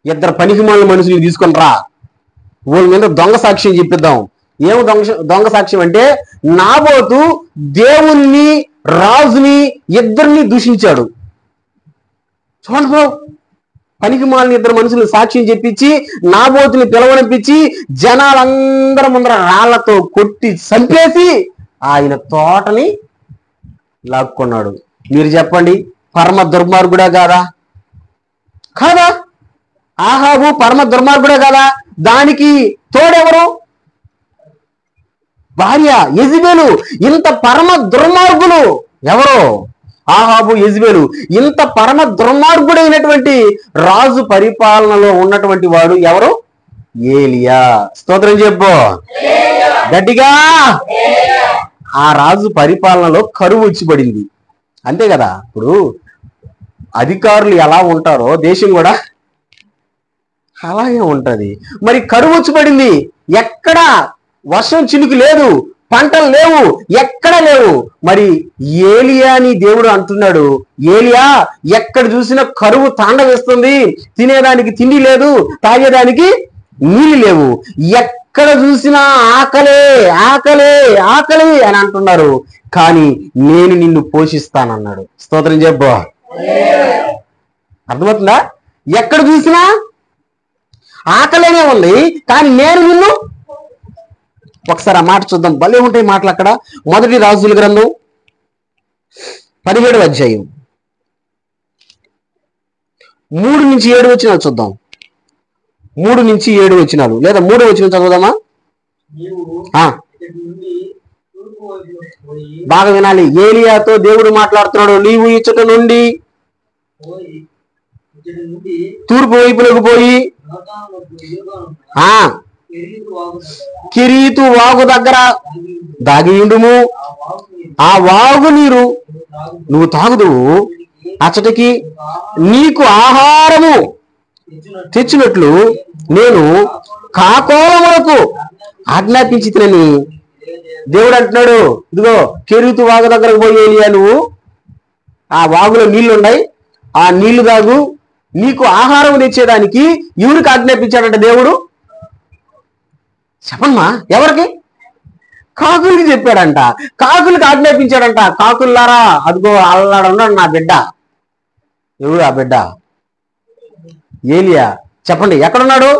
ఇద్దరు పనికిమాలిన మనుషుల్ని తీసుకొని రా, వాళ్ళ మీద దొంగ సాక్ష్యం చెప్పిద్దాం. ఏమో దొంగ సాక్ష్యం అంటే, నాబోతు దేవుణ్ణి రాజుని ఇద్దరిని దూషించాడు. చూడండి బ్రో, పనికిమాలిన ఇద్దరు మనుషులు సాక్ష్యం చెప్పించి నాబోతుని పిలవనిపించి జనాలందరి ముందర రాళ్లతో కొట్టి చంపేసి ఆయన తోటని లాక్కున్నాడు. మీరు చెప్పండి, పరమ దుర్మార్గుడా కాదా? కాదా? ఆహాబు పరమ దుర్మార్గుడా కాదా? దానికి తోడెవరు? భార్య యెజబెలు. ఇంత పరమ దుర్మార్గులు ఎవరో? ఆహాబు, యెజబెలు. ఇంత పరమ దుర్మార్గుడైనటువంటి రాజు పరిపాలనలో ఉన్నటువంటి వాడు ఎవరు? ఏలియా. స్తోత్రం చెప్పు గట్టిగా. ఆ రాజు పరిపాలనలో కరువు వచ్చి పడింది. అంతే కదా. ఇప్పుడు అధికారులు ఎలా ఉంటారో దేశం కూడా అలాగే ఉంటది. మరి కరువు వచ్చి పడింది. ఎక్కడ వర్షం చినుకు లేదు, పంటలు లేవు, ఎక్కడ లేవు. మరి ఏలియాని దేవుడు అంటున్నాడు, ఏలియా, ఎక్కడ చూసినా కరువు తాండవేస్తుంది, తినేదానికి తిండి లేదు, తాగేదానికి నీళ్ళు లేవు, ఎక్కడ చూసినా ఆకలే ఆకలే ఆకలి అని అంటున్నారు, కానీ నేను నిన్ను పోషిస్తానన్నాడు. స్తోత్రం చెప్పు. అర్థమవుతుందా? ఎక్కడ చూసినా ఆకలేనే ఉంది, కానీ నేను నిన్ను. ఒకసారి ఆ మాట చూద్దాం, భలే ఉంటాయి మాటలు అక్కడ. మొదటి రాజుల గ్రంథం 17వ అధ్యాయం 3 నుంచి 7 వచనాలు చూద్దాం. 3 నుంచి 7 వచనాలు, లేదా 3వ వచనం చదువుదామా? బాగా వినాలి. ఏలియాతో దేవుడు మాట్లాడుతున్నాడు. నీవు ఇచ్చట నుండి తూర్పు వైపులకు పోయి కిరీతు వాగు దగ్గర దాగియుండుము. ఆ వాగు నీరు నువ్వు తాగుదువు. అచ్చటికి నీకు ఆహారము తెచ్చినట్లు నేను కాకోలములకు ఆజ్ఞాపించితినని దేవుడు అంటున్నాడు. ఇదిగో కెరీతు వాగు దగ్గరకు పోయి ఏలియా, నువ్వు ఆ వాగులో నీళ్లు ఉన్నాయి, ఆ నీళ్లు తాగు. నీకు ఆహారం తెచ్చేదానికి ఎవరికి ఆజ్ఞాపించాడంట దేవుడు? చెప్పమ్మా, ఎవరికి? కాకులకి చెప్పాడంట. కాకులకి ఆజ్ఞాపించాడంట. కాకుల్లారా, అదిగో అల్లాడున్నాడు నా బిడ్డ. ఎవడు ఆ బిడ్డ? ఏలియా. చెప్పండి, ఎక్కడున్నాడు?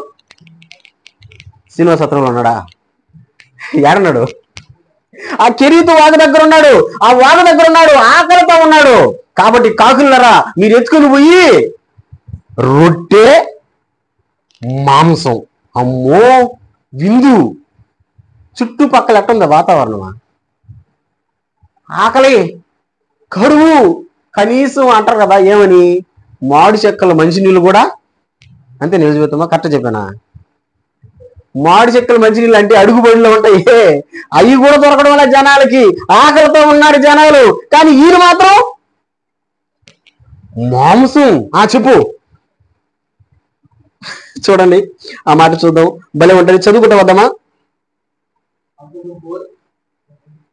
శ్రీనివాసత్రంలో ఉన్నాడా? ఏడన్నాడు? ఆ కెరీతు వాగు దగ్గర ఉన్నాడు. ఆ వాగు దగ్గర ఉన్నాడు, ఆకలితో ఉన్నాడు. కాబట్టి కాకులరా, మీరు ఎత్తుకుని పోయి రొట్టె మాంసం, అమ్మో విందు. చుట్టుపక్కల ఎట్టుంది వాతావరణమా? ఆకలి, కరువు, కనీసం అంటారు కదా ఏమని, మాడు చెక్కల మంచినీళ్ళు కూడా అంతే. నిజ జీవితమా కరెక్ట్ చెప్పానా? మాడు చెక్కల మంచినీళ్ళు అంటే అడుగుబడిలో ఉంటాయి, అవి కూడా దొరకడం వల్ల జనాలకి ఆకలితో ఉన్నారు జనాలు. కానీ ఈయన మాత్రం మాంసం. చెప్పు, చూడండి ఆ మాట చూద్దాం, భలే ఉంటుంది. చదువుకుంటా వద్దామా?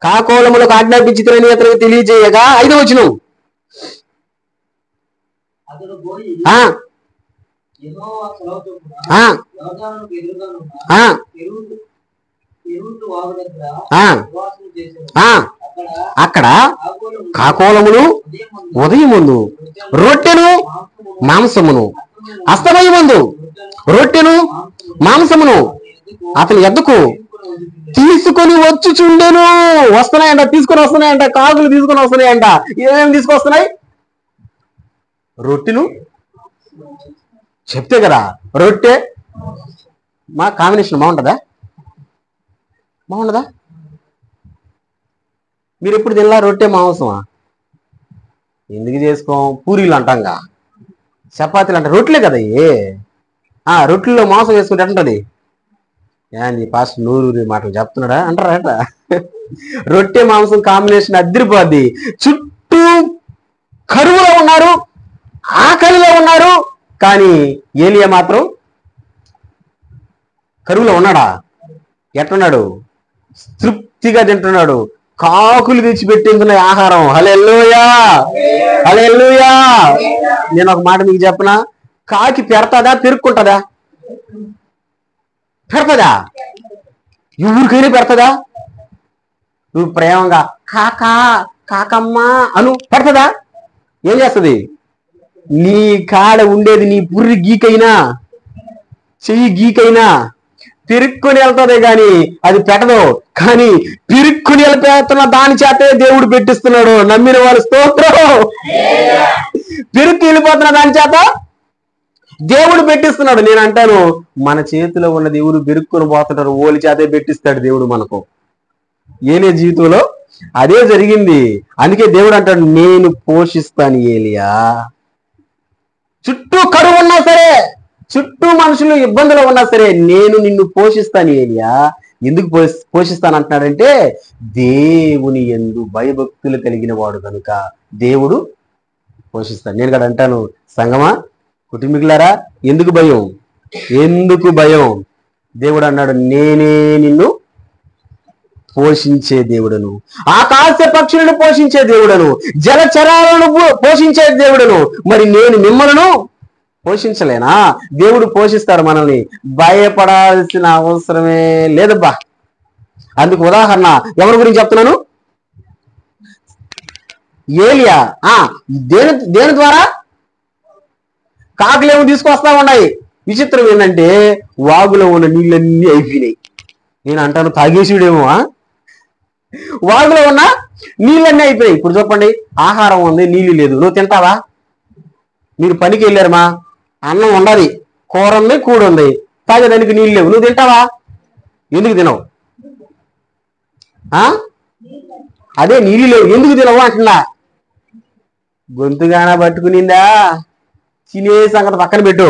కాకోలములకు ఆజ్ఞాపించితిని అతనికి తెలియజేయగా 5వ వచనం. అక్కడ కాకోలములు ఉదయం ముందు రొట్టెను మాంసమును, అస్తమయం ముందు రొట్టెను మాంసమును అతని ఎద్దకు తీసుకొని వచ్చుచుండెను. వస్తున్నాయంట, తీసుకొని వస్తున్నాయంట, కాకులు తీసుకొని వస్తున్నాయంట. ఏమేమి తీసుకొస్తున్నాయి? రొట్టెను. చెప్తే కదా రొట్టె మా కాంబినేషన్ బాగుంటుందా? బాగుండదా? మీరు ఎప్పుడు తినలా రొట్టె మాంసమా? ఎందుకు చేసుకోం? పూరీలు అంటాంగా, చపాతీలు అంట, రొట్టెలే కదా ఇవి. రొట్టెల్లో మాంసం వేసుకుంటే ఎట్లుంటది? ఏంది పాస్ట్ నూరు మాటలు చెప్తున్నాడా అంటారా? రొట్టె మాంసం కాంబినేషన్ అదిరిపోద్ది. చుట్టూ కరువులో ఉన్నారు, ఆకలిలో ఉన్నారు. కానీ ఏలియా మాత్రం కరువులో ఉన్నాడా? ఎట్లున్నాడు? తృప్తిగా తింటున్నాడు. కాకులు తెచ్చిపెట్టింటున్నాయి ఆహారం. హల్లెలూయా, హల్లెలూయా. నేను ఒక మాట మీకు చెప్పనా? కాకి పెడతాదా, పెరుక్కుంటుందా? పెడతదా? ఎవరికైనా పెడతదా? నువ్వు ప్రేమగా కాకా కాకమ్మా అను, పెడతదా? ఏం చేస్తుంది? నీ కాడ ఉండేది నీ పుర్రి గీకైనా చెయ్యి గీకైనా పిరుక్కుని వెళ్తుంది, కానీ అది పెట్టదు. కానీ పిరుక్కుని వెళ్ళిపోతున్న దాని చేతే దేవుడు పెట్టిస్తున్నాడు. నమ్మిన వాళ్ళు స్తోత్రం. పిరుక్కు వెళ్ళిపోతున్న దాని చేత దేవుడు పెట్టిస్తున్నాడు. నేను అంటాను, మన చేతిలో ఉన్నది ఎవరు బిరుక్కుని పోతుంటారు, ఓలి చేతే పెట్టిస్తాడు దేవుడు మనకు. ఏలియా జీవితంలో అదే జరిగింది. అందుకే దేవుడు అంటాడు, నేను పోషిస్తాను ఏలియా. చుట్టూ కరువు ఉన్నా సరే, చుట్టూ మనుషులు ఇబ్బందులు ఉన్నా సరే, నేను నిన్ను పోషిస్తాను ఏలియా. ఎందుకు పోషిస్తాను అంటున్నాడంటే, దేవుని యందు భయభక్తులు కలిగిన వాడు కనుక దేవుడు పోషిస్తాడు. నేను కూడా అంటాను, సంగమా కుటుంబీకులారా, ఎందుకు భయం? ఎందుకు భయం? దేవుడు అన్నాడు, నేనే నిన్ను పోషించే దేవుడను, ఆకాశ పక్షులను పోషించే దేవుడను, జలచరాలను పోషించే దేవుడను. మరి నేను మిమ్మల్ని పోషించలేనా? దేవుడు పోషిస్తాడు మనల్ని. భయపడాల్సిన అవసరమే లేదబ్బా. అందుకు ఉదాహరణ ఎవరి గురించి చెప్తున్నాను? ఏలియా. దేని ద్వారా? కాకులేమో తీసుకొస్తా ఉన్నాయి. విచిత్రం ఏంటంటే వాగులో ఉన్న నీళ్ళన్నీ అయిపోయినాయి. నేను అంటాను తాగేసుడేమో. వాగులో ఉన్న నీళ్ళన్నీ అయిపోయినాయి. ఇప్పుడు చెప్పండి, ఆహారం ఉంది, నీళ్ళు లేదు, నువ్వు తింటావా? మీరు పనికి వెళ్ళారమ్మా, అన్నం ఉండాలి, కూర ఉంది, కూడు ఉంది, తాగేదానికి నీళ్ళు లేవు, నువ్వు తింటావా? ఎందుకు తినవు? అదే నీళ్ళు లేవు, ఎందుకు తినవు అంటున్నా. గొంతుగాన పట్టుకునిందా? తినే సంగతి పక్కన పెట్టు,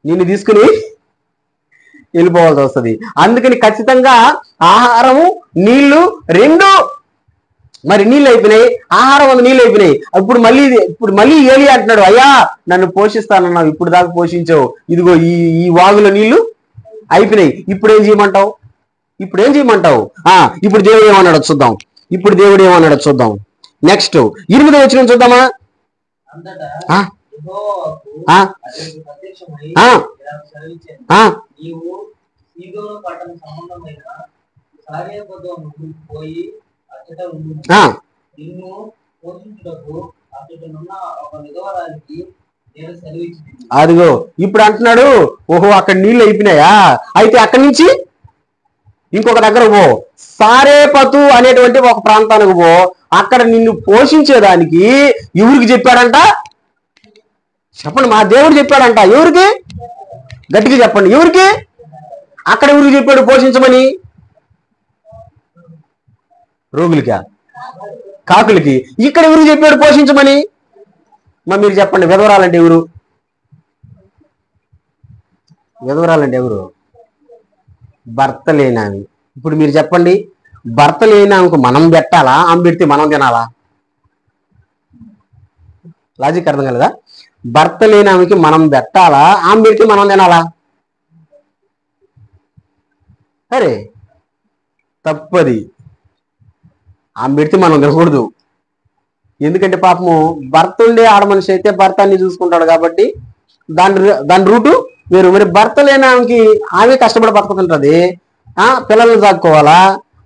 నిన్ను తీసుకుని వెళ్ళిపోవాల్సి వస్తుంది. అందుకని ఖచ్చితంగా ఆహారము, నీళ్లు రెండు. మరి నీళ్ళు అయిపోయినాయి, ఆహారం ఉంది, నీళ్ళు అయిపోయినాయి. ఇప్పుడు మళ్ళీ ఏలియా అంటున్నాడు, అయ్యా నన్ను పోషిస్తానన్నావు, ఇప్పుడు దాకా పోషించావు, ఇదిగో ఈ వాగులో నీళ్లు అయిపోయినాయి, ఇప్పుడు ఏం చేయమంటావు? ఇప్పుడు దేవుడు ఏమన్నాడో చూద్దాం. నెక్స్ట్ 8వ వచనం చూద్దామా? అదిగో ఇప్పుడు అంటున్నాడు, ఓహో అక్కడ నీళ్ళు అయిపోయినాయా, అయితే అక్కడి నుంచి ఇంకొక దగ్గర పో, సారేపతు అనేటువంటి ఒక ప్రాంతానికి పో, అక్కడ నిన్ను పోషించేదానికి ఎవరికి చెప్పాడంట? చెప్పండి, మా దేవుడు చెప్పాడంట. ఎవరికి? గట్టిగా చెప్పండి, ఎవరికి? అక్కడ ఎవరికి చెప్పాడు పోషించమని? రోగులకా? కాకులకి. ఇక్కడ ఎవరు చెప్పాడు పోషించమని? మరి మీరు చెప్పండి, విధవరాలంటే ఎవరు? విధవరాలంటే ఎవరు? భర్త లేనామి. ఇప్పుడు మీరు చెప్పండి, భర్త లేనామకు మనం పెట్టాలా, ఆమె పెడితే మనం తినాలా? లాజిక్ అర్థం కలదా? భర్త లేనామకి మనం పెట్టాలా, ఆమె పెడితే మనం తినాలా? అరే తప్పది, ఆమె పెడితే మనం తినకూడదు. ఎందుకంటే పాపము భర్త ఉండే ఆడ మనిషి అయితే భర్త అన్ని చూసుకుంటాడు కాబట్టి దాని రూటు వేరు. మరి భర్త లేని ఆమె కష్టపడి బతుకుతుంటది, పిల్లల్ని సాక్కోవాలా.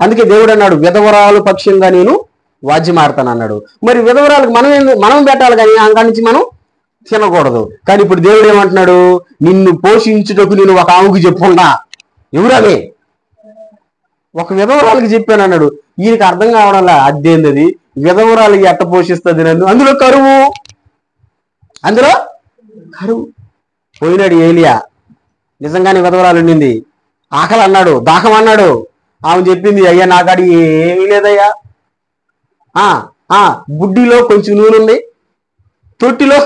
అందుకే దేవుడు అన్నాడు, విధవరాలు పక్షంగా నేను వాద్యమాడతాను అన్నాడు. మరి విధవరాలకు మనం పెట్టాలి, కానీ అంకా నుంచి మనం తినకూడదు. కానీ ఇప్పుడు దేవుడు ఏమంటున్నాడు, నిన్ను పోషించుటకు నేను ఒక ఆవుకి చెప్పుకున్నా. ఎవరని? ఒక విధవరాలకి చెప్పాను అన్నాడు. ఈయనకి అర్థం కావడంలా, అదేంది విధవరాలకి ఎట్ట పోషిస్తుంది నన్ను? అందులో కరువు. పోయినాడు ఏలియా, నిజంగానే విధవరాలు ఉండింది, ఆకలి అన్నాడు, దాహం అన్నాడు. ఆమె చెప్పింది, అయ్యా నాకాడి ఏమీ లేదయ్యా, బుడ్డిలో కొంచెం నూనె ఉంది, తొట్టిలో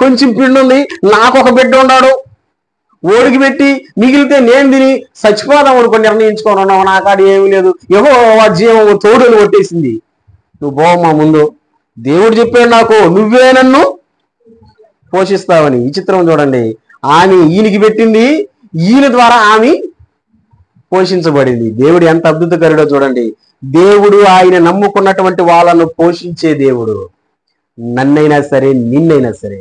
కొంచెం పిండి ఉంది, నాకు ఒక బిడ్డ ఉన్నాడు, ఓడికి పెట్టి మిగిలితే నేను తిని చచ్చిపోదాం అనుకో నిర్ణయించుకొని ఉన్నావు, నాకాడి ఏమీ లేదు, యెహోవా జీవము తోడుని కొట్టేసింది, నువ్వు పోవమ్మా ముందు. దేవుడు చెప్పాడు నాకు, నువ్వే నన్ను పోషిస్తావని. ఈ చిత్రం చూడండి, ఆమె ఈయనకి పెట్టింది, ఈయన ద్వారా ఆమె పోషించబడింది. దేవుడు ఎంత అద్భుతకరుడో చూడండి. దేవుడు ఆయన నమ్ముకున్నటువంటి వాళ్ళను పోషించే దేవుడు. నన్నైనా సరే, నిన్నైనా సరే,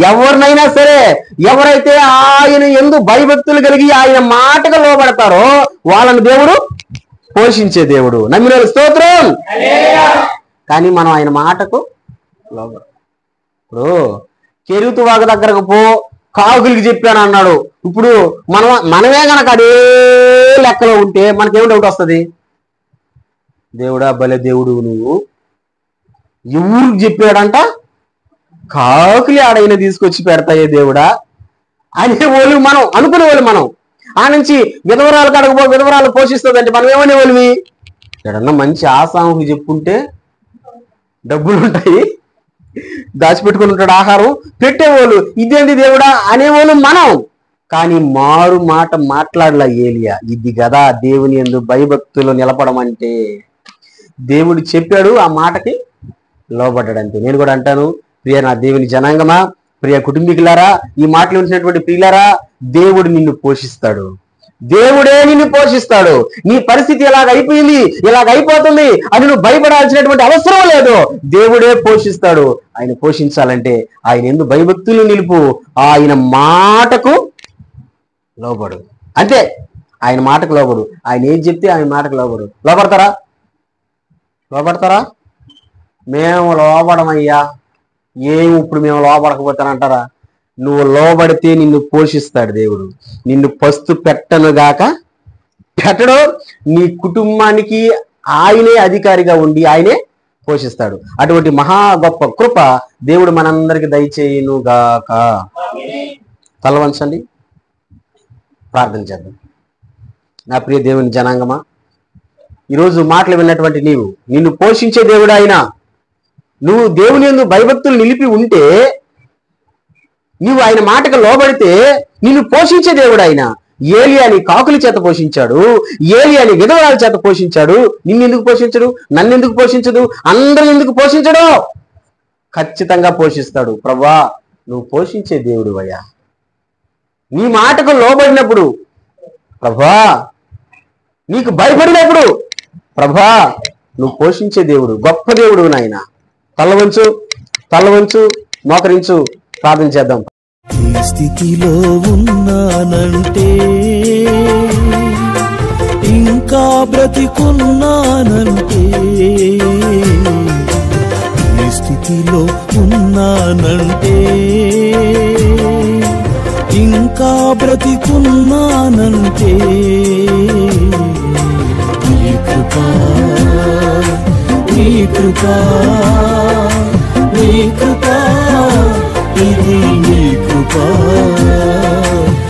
ఎవరినైనా సరే, ఎవరైతే ఆయన యందు భయభక్తులు కలిగి ఆయన మాటకు లోబడతారో వాళ్ళని దేవుడు పోషించే దేవుడు. నమ్మిన స్తోత్రం. కానీ మనం ఆయన మాటకు లోబడ. ఇప్పుడు కెరూతు వాగు దగ్గరకు పో, కాకులకి చెప్పాను అన్నాడు. ఇప్పుడు మనమే కనుక అదే లెక్కలో ఉంటే మనకేం డౌట్ వస్తుంది? దేవుడా భలే దేవుడు నువ్వు, ఎవరికి చెప్పాడంట? కాకులి ఆడైనా తీసుకొచ్చి పెడతాయే దేవుడా అనేవాళ్ళు మనం, అనుకునేవాళ్ళు మనం. ఆ నుంచి విధవరాలు కడకపో, విధవరాలు పోషిస్తుందంటే మనం ఏమనేవాళ్ళవి? ఎక్కడన్నా మంచి ఆసాముకి చెప్పుంటే డబ్బులు ఉంటాయి, దాచిపెట్టుకుని ఉంటాడు, ఆహారం పెట్టేవాళ్ళు. ఇదేంటి దేవుడా అనేవాళ్ళు మనం. కానీ మారు మాట మాట్లాడలా ఏలియా. ఇది కదా దేవుని యందు భయభక్తులు నిలపడం అంటే. దేవుడు చెప్పాడు, ఆ మాటకి లోబడ్డాడంతే. నేను కూడా అంటాను, ప్రియ నా దేవుని జనాంగమా, ప్రియ కుటుంబీకులారా, ఈ మాటలు వింటున్నటువంటి ప్రియులారా, దేవుడు నిన్ను పోషిస్తాడు. దేవుడే నిన్ను పోషిస్తాడు. నీ పరిస్థితి ఇలాగైపోయింది, ఇలాగైపోతుంది అని నువ్వు భయపడాల్సినటువంటి అవసరం లేదు. దేవుడే పోషిస్తాడు. ఆయన పోషించాలంటే ఆయన యందు భయభక్తులు నిలుపు, ఆయన మాటకు లోబడు. అంతే, ఆయన మాటకు లోబడు. ఆయన ఏం చెప్తే ఆయన మాటకు లోబడు. లోబడతారా? మేము లోబడమయ్యా, ఇప్పుడు మేము లోబడకపోతానంటారా? నువ్వు లోబడితే నిన్ను పోషిస్తాడు దేవుడు. నిన్ను పస్తు పెట్టనుగాక పెట్టడు. నీ కుటుంబానికి ఆయనే అధికారిగా ఉండి ఆయనే పోషిస్తాడు. అటువంటి మహా గొప్ప కృప దేవుడు మనందరికి దయచేయునుగాక. తల వంచండి, ప్రార్థన చేద్దాం. నా ప్రియ దేవుని జనాంగమా, ఈరోజు మాటలు విన్నటువంటి నిన్ను పోషించే దేవుడు ఆయన. నువ్వు దేవుని యందు భయభక్తులు నిలిపి ఉంటే, నువ్వు ఆయన మాటకు లోబడితే నిన్ను పోషించే దేవుడు ఆయన. ఏలియాని కాకుల చేత పోషించాడు, ఏలియాని విధవరాల చేత పోషించాడు. నిన్నెందుకు పోషించడు? నన్నెందుకు పోషించదు? అందరూ ఎందుకు పోషించడు? ఖచ్చితంగా పోషిస్తాడు. ప్రభువా నువ్వు పోషించే దేవుడు అయ్యా. నీ మాటకు లోబడినప్పుడు ప్రభువా, నీకు భయపడినప్పుడు ప్రభువా, నువ్వు పోషించే దేవుడు, గొప్ప దేవుడు నాయన. తలవంచు, మోకరించు, ప్రార్థన చేద్దాం. ఈ స్థితిలో ఉన్నానంటే, ఇంకా బ్రతికున్నానంటే, ఈ స్థితిలో ఉన్నానంటే, ఇంకా బ్రతికున్నానంటే, నీ కృప